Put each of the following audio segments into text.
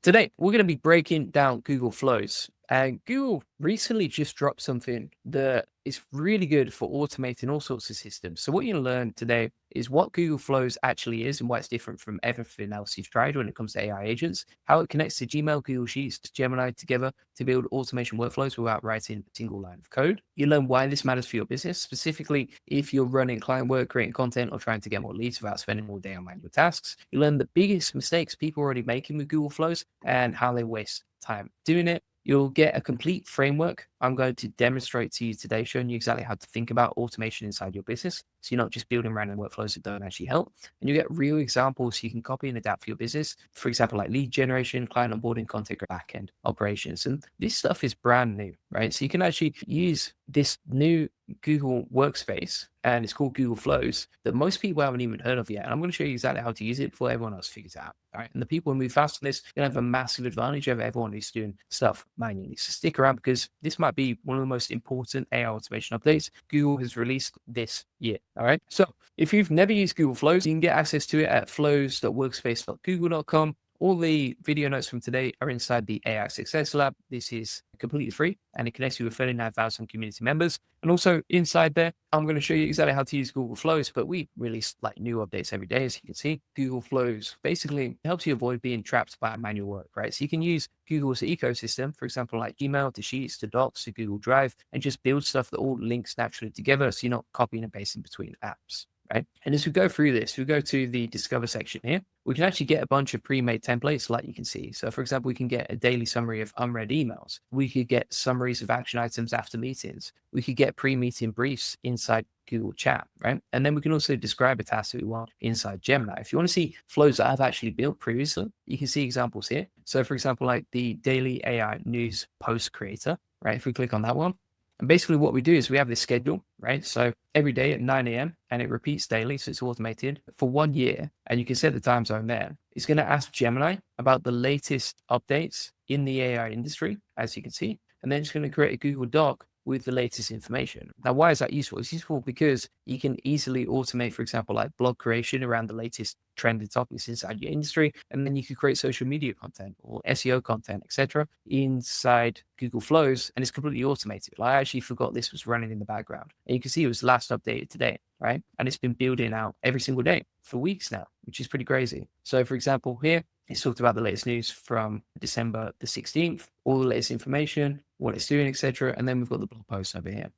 Today, we're going to be breaking down Google Flows. And Google recently just dropped something that is really good for automating all sorts of systems. So, what you're going to learn today is what Google Flows actually is and why it's different from everything else you've tried when it comes to AI agents, how it connects to Gmail, Google Sheets, to Gemini together to build automation workflows without writing a single line of code. You learn why this matters for your business, specifically if you're running client work, creating content, or trying to get more leads without spending more day on manual tasks. You learn the biggest mistakes people are already making with Google Flows and how they waste time doing it. You'll get a complete framework I'm going to demonstrate to you today, showing you exactly how to think about automation inside your business. So you're not just building random workflows that don't actually help. And you get real examples you can copy and adapt for your business. For example, like lead generation, client onboarding, content backend operations. And this stuff is brand new, right? So you can actually use this new Google workspace, and it's called Google Flows, that most people haven't even heard of yet. And I'm going to show you exactly how to use it before everyone else figures it out. All right. And the people who move fast on this are going to have a massive advantage over everyone who's doing stuff manually. So stick around because this might be one of the most important AI automation updates Google has released this year. All right. So if you've never used Google Flows, you can get access to it at flows.workspace.google.com. All the video notes from today are inside the AI Success Lab. This is completely free and it connects you with 39,000 community members. And also inside there, I'm going to show you exactly how to use Google Flows, but we release like new updates every day. As you can see, Google Flows basically helps you avoid being trapped by manual work, right? So you can use Google's ecosystem, for example, like Gmail to Sheets to Docs to Google Drive, and just build stuff that all links naturally together. So you're not copying and pasting between apps. Right. And as we go through this, we go to the Discover section here. We can actually get a bunch of pre-made templates like you can see. So for example, we can get a daily summary of unread emails. We could get summaries of action items after meetings. We could get pre-meeting briefs inside Google Chat, right? And then we can also describe a task that we want inside Gemini. If you want to see flows that I've actually built previously, you can see examples here. So for example, like the daily AI news post creator, right? If we click on that one, and basically what we do is we have this schedule, right? So every day at 9 a.m. and it repeats daily. So it's automated for 1 year and you can set the time zone there. It's going to ask Gemini about the latest updates in the AI industry, as you can see. And then it's going to create a Google Doc with the latest information. Now, why is that useful? It's useful because you can easily automate, for example, like blog creation around the latest trending topics inside your industry. And then you could create social media content or SEO content, etc., inside Google Flows. And it's completely automated. I actually forgot this was running in the background. And you can see it was last updated today, right? And it's been building out every single day for weeks now, which is pretty crazy. So for example, here, it's talked about the latest news from December the 16th, all the latest information, what it's doing, etc. And then we've got the blog post over here.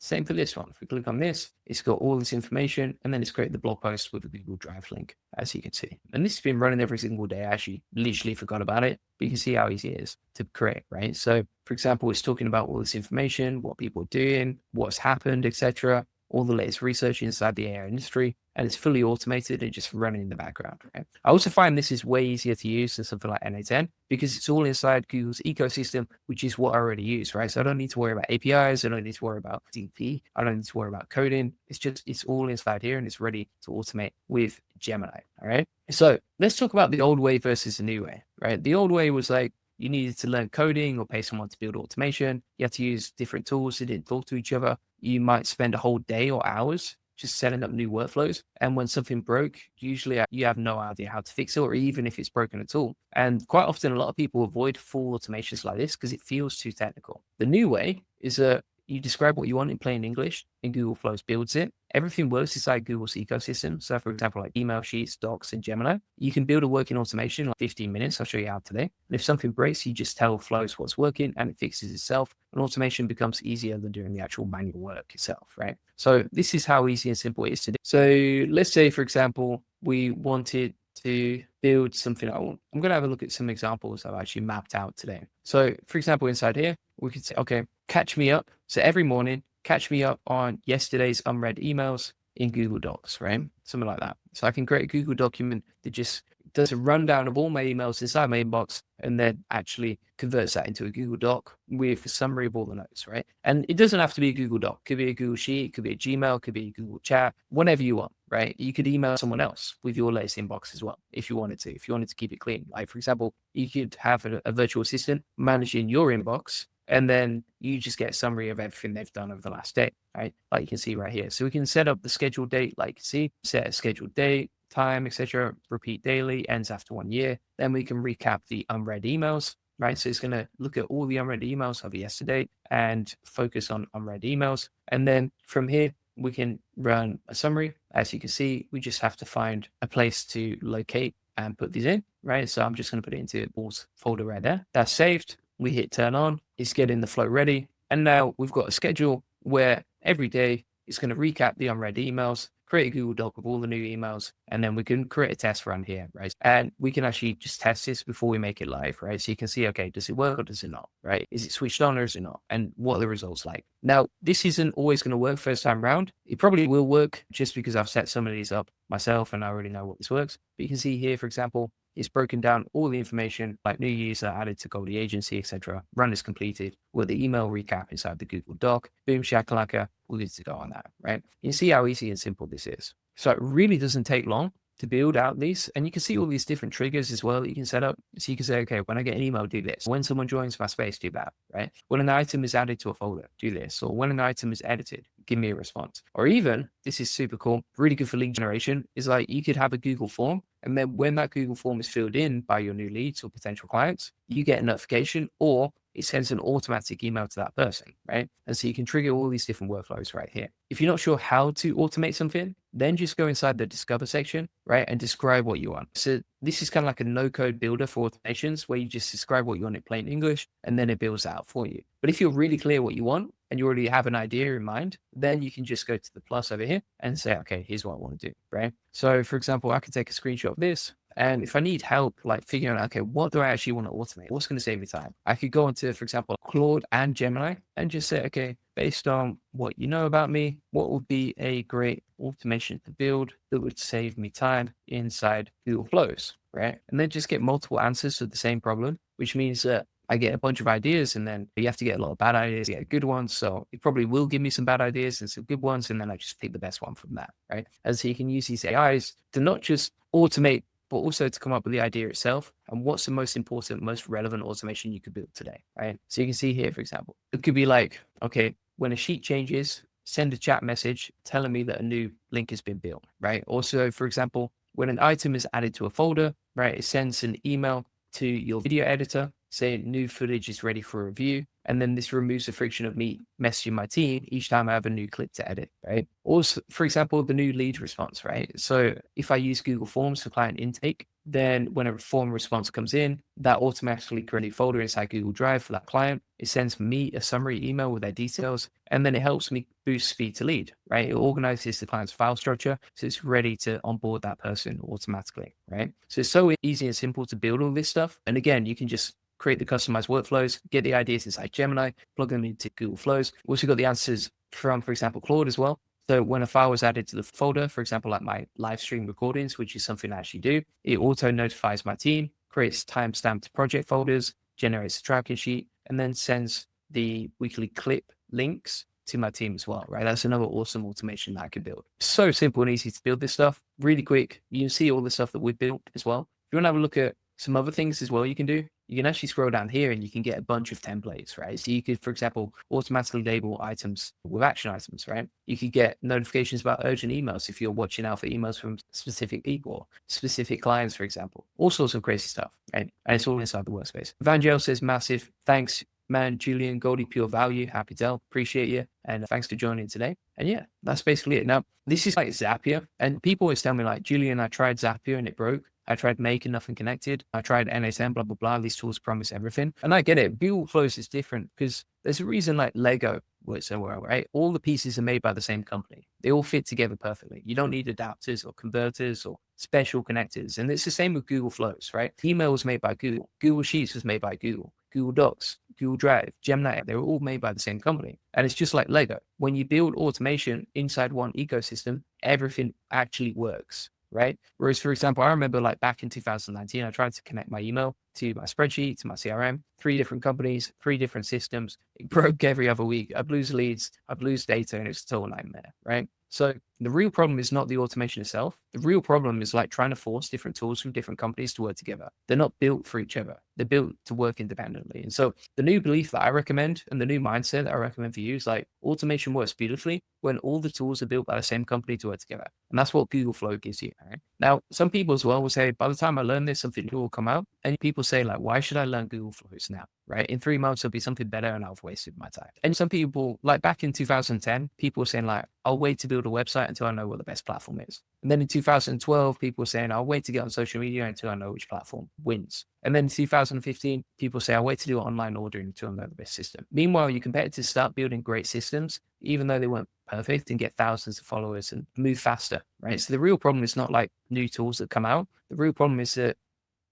Same for this one. If we click on this, it's got all this information, and then it's created the blog post with a Google Drive link, as you can see. And this has been running every single day. I actually literally forgot about it, but you can see how easy it is to create, right? So for example, it's talking about all this information, what people are doing, what's happened, etc., all the latest research inside the AI industry, and it's fully automated and just running in the background. Right? I also find this is way easier to use than something like NA10 because it's all inside Google's ecosystem, which is what I already use, right? So I don't need to worry about APIs. I don't need to worry about DP. I don't need to worry about coding. It's all inside here and it's ready to automate with Gemini. All right. So let's talk about the old way versus the new way, right? The old way was like, you needed to learn coding or pay someone to build automation. You had to use different tools that didn't talk to each other. You might spend a whole day or hours just setting up new workflows. And when something broke, usually you have no idea how to fix it, or even if it's broken at all. And quite often, a lot of people avoid full automations like this because it feels too technical. The new way is that you describe what you want in plain English, and Google Flows builds it. Everything works inside Google's ecosystem. So for example, like email, Sheets, Docs, and Gemini, you can build a working automation in like 15 minutes. I'll show you how today. And if something breaks, you just tell Flows what's working and it fixes itself. And automation becomes easier than doing the actual manual work itself, right? So this is how easy and simple it is to do. So let's say, for example, we wanted to build something. I'm going to have a look at some examples I've actually mapped out today. So for example, inside here, we could say, okay, catch me up. So every morning, catch me up on yesterday's unread emails in Google Docs, right? Something like that. So I can create a Google document that just does a rundown of all my emails inside my inbox and then actually converts that into a Google Doc with a summary of all the notes, right? And it doesn't have to be a Google Doc. It could be a Google Sheet, it could be a Gmail, it could be a Google Chat, whatever you want, right? You could email someone else with your latest inbox as well, if you wanted to keep it clean. Like for example, you could have a virtual assistant managing your inbox And then you just get a summary of everything they've done over the last day, right? Like you can see right here. So we can set up the scheduled date, like you see, set a scheduled date, time, etc. Repeat daily, ends after 1 year. Then we can recap the unread emails, right? So it's going to look at all the unread emails of yesterday and focus on unread emails. And then from here, we can run a summary. As you can see, we just have to find a place to locate and put these in, right? So I'm just going to put it into the folder right there. That's saved. We hit turn on. It's getting the flow ready. And now we've got a schedule where every day it's going to recap the unread emails, create a Google Doc with all the new emails, and then we can create a test run here, right? And we can actually just test this before we make it live, right? So you can see, okay, does it work or does it not, right? Is it switched on or is it not? And what are the results like? Now, this isn't always going to work first time round. It probably will work just because I've set some of these up myself and I already know what this works. But you can see here, for example, it's broken down all the information like new user added to Goldie agency, etc. Run is completed with the email recap inside the Google Doc. Boom, shakalaka, we're good to go on that, right? You see how easy and simple this is. So it really doesn't take long to build out these. And you can see all these different triggers as well that you can set up. So you can say, okay, when I get an email, do this. When someone joins my space, do that, right? When an item is added to a folder, do this. Or when an item is edited, give me a response. Or even, this is super cool, really good for lead generation, is like you could have a Google form. And then when that Google form is filled in by your new leads or potential clients, you get a notification or it sends an automatic email to that person, right? And so you can trigger all these different workflows right here. If you're not sure how to automate something, then just go inside the discover section, right? And describe what you want. So this is kind of like a no-code builder for automations where you just describe what you want in plain English and then it builds out for you. But if you're really clear what you want and you already have an idea in mind, then you can just go to the plus over here and say, okay, here's what I want to do, right? So for example, I could take a screenshot of this. And if I need help, like figuring out, okay, what do I actually want to automate? What's going to save me time? I could go into, for example, Claude and Gemini and just say, okay, based on what you know about me, what would be a great automation to build that would save me time inside Google Flows, right? And then just get multiple answers to the same problem, which means that I get a bunch of ideas and then you have to get a lot of bad ideas, you get good ones. So it probably will give me some bad ideas and some good ones. And then I just pick the best one from that, right? And so you can use these AIs to not just automate, but also to come up with the idea itself and what's the most important, most relevant automation you could build today, right? So you can see here, for example, it could be like, okay, when a sheet changes, send a chat message telling me that a new link has been built, right? Also, for example, when an item is added to a folder, right, it sends an email to your video editor saying new footage is ready for review. And then this removes the friction of me messaging my team each time I have a new clip to edit, right? Also, for example, the new lead response, right? So if I use Google Forms for client intake, then when a form response comes in, that automatically creates a folder inside Google Drive for that client. It sends me a summary email with their details, and then it helps me boost speed to lead, right? It organizes the client's file structure, so it's ready to onboard that person automatically, right? So it's so easy and simple to build all this stuff. And again, you can just create the customized workflows, get the ideas inside Gemini, plug them into Google Flows. We also got the answers from, for example, Claude as well. So when a file was added to the folder, for example, like my live stream recordings, which is something I actually do, it auto notifies my team, creates timestamped project folders, generates a tracking sheet, and then sends the weekly clip links to my team as well, right? That's another awesome automation that I could build. So simple and easy to build this stuff, really quick. You can see all the stuff that we've built as well. If you want to have a look at some other things as well you can do, you can actually scroll down here and you can get a bunch of templates, right? So you could, for example, automatically label items with action items, right? You could get notifications about urgent emails if you're watching out for emails from specific people, specific clients, for example, all sorts of crazy stuff, right? And it's all inside the workspace. Evangel says massive thanks, man, Julian, Goldie, pure value, happy to help, appreciate you. And thanks for joining today. And yeah, that's basically it. Now, this is like Zapier. And people always tell me like, Julian, I tried Zapier and it broke. I tried making nothing connected. I tried NSM, blah, blah, blah. These tools promise everything. And I get it. Google Flows is different because there's a reason like Lego works so well, right? All the pieces are made by the same company. They all fit together perfectly. You don't need adapters or converters or special connectors. And it's the same with Google Flows, right? Email was made by Google. Google Sheets was made by Google. Google Docs, Google Drive, Gemini, they were all made by the same company. And it's just like Lego. When you build automation inside one ecosystem, everything actually works, right? Whereas, for example, I remember like back in 2019, I tried to connect my email to my spreadsheet, to my CRM, 3 different companies, 3 different systems. It broke every other week. I'd lose leads, I'd lose data, and it's a total nightmare, right? So The real problem is not the automation itself. The real problem is like trying to force different tools from different companies to work together. They're not built for each other. They're built to work independently. And so the new belief that I recommend and the new mindset that I recommend for you is like automation works beautifully when all the tools are built by the same company to work together. And that's what Google Flow gives you. Right? Now, some people as well will say, by the time I learn this, something new will come out. And people say like, why should I learn Google Flows now? Right? In 3 months, there'll be something better and I've wasted my time. And some people, like back in 2010, people were saying like, I'll wait to build a website until I know what the best platform is. And then in 2012, people were saying, I'll wait to get on social media until I know which platform wins. And then in 2015, people say, I'll wait to do online ordering until I know the best system. Meanwhile, your competitors start building great systems, even though they weren't perfect, and get thousands of followers and move faster, right? So the real problem is not like new tools that come out. The real problem is that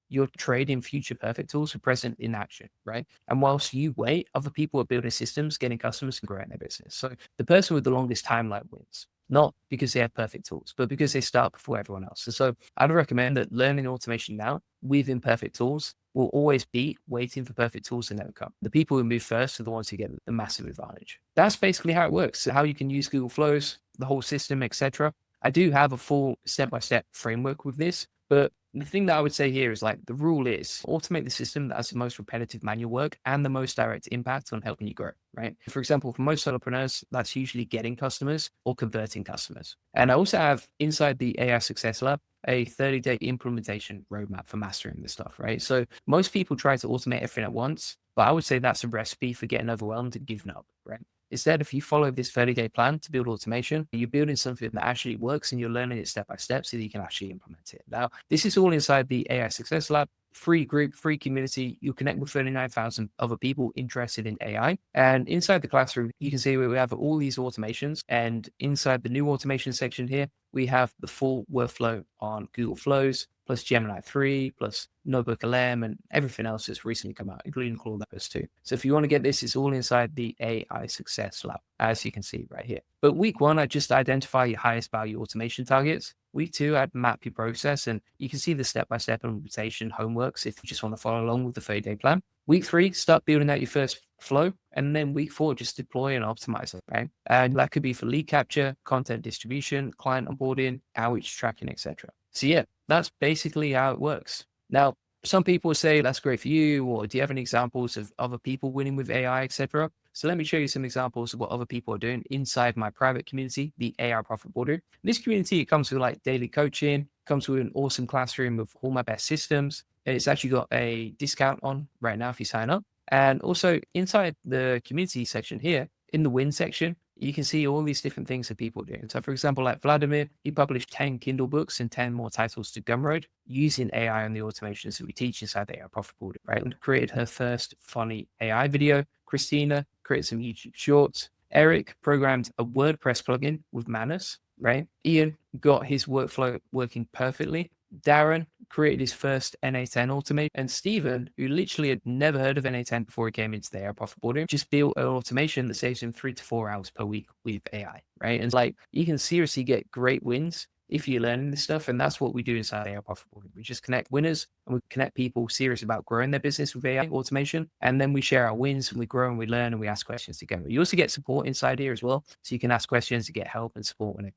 you're trading future perfect tools for present in action, right? And whilst you wait, other people are building systems, getting customers and growing their business. So the person with the longest timeline wins, not because they have perfect tools, but because they start before everyone else. And so I'd recommend that learning automation now with imperfect tools will always beat waiting for perfect tools to never come. The people who move first are the ones who get the massive advantage. That's basically how it works. So how you can use Google Flows, the whole system, etc. I do have a full step-by-step framework with this, but the thing that I would say here is like the rule is automate the system that has the most repetitive manual work and the most direct impact on helping you grow, right? For example, for most solopreneurs, that's usually getting customers or converting customers. And I also have inside the AI Success Lab, a 30-day implementation roadmap for mastering this stuff, right? So most people try to automate everything at once, but I would say that's a recipe for getting overwhelmed and giving up, right? Instead, if you follow this 30-day plan to build automation, you're building something that actually works and you're learning it step by step so that you can actually implement it. Now, this is all inside the AI Success Lab, free group, free community. You'll connect with 39,000 other people interested in AI. And inside the classroom, you can see where we have all these automations. And inside the new automation section here, we have the full workflow on Google Flows, plus Gemini 3, plus Notebook LM, and everything else that's recently come out, including Claude Opus 2. So if you want to get this, it's all inside the AI Success Lab, as you can see right here. But week 1, I just identify your highest value automation targets. Week 2, I'd map your process, and you can see the step-by-step implementation homeworks if you just want to follow along with the 30-day plan. Week 3, start building out your first flow. And then week 4, just deploy and optimize it, right? And that could be for lead capture, content distribution, client onboarding, outreach tracking, etc. So yeah, that's basically how it works. Now, some people say that's great for you, or do you have any examples of other people winning with AI, etc.? So let me show you some examples of what other people are doing inside my private community, the AI Profit Boarder. This community, it comes with like daily coaching, comes with an awesome classroom of all my best systems. And it's actually got a discount on right now if you sign up. And also inside the community section here, in the win section, you can see all these different things that people are doing. So for example, like Vladimir, he published 10 Kindle books and 10 more titles to Gumroad using AI and the automations that we teach inside the AI Profit Board, right? And created her first funny AI video. Christina created some YouTube shorts. Eric programmed a WordPress plugin with Manus, right? Ian got his workflow working perfectly. Darren created his first NA10 automation, and Stephen, who literally had never heard of NA10 before he came into the AI Profit Boarding, just built an automation that saves him 3 to 4 hours per week with AI, right? And like, you can seriously get great wins if you're learning this stuff. And that's what we do inside AI Profit Boarding. We just connect winners and we connect people serious about growing their business with AI automation. And then we share our wins and we grow and we learn and we ask questions together. You also get support inside here as well. So you can ask questions to get help and support when it.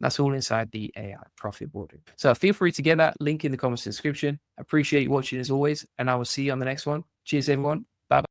That's all inside the AI Profit Boarding. So feel free to get that link in the comments description. I appreciate you watching as always, and I will see you on the next one. Cheers, everyone.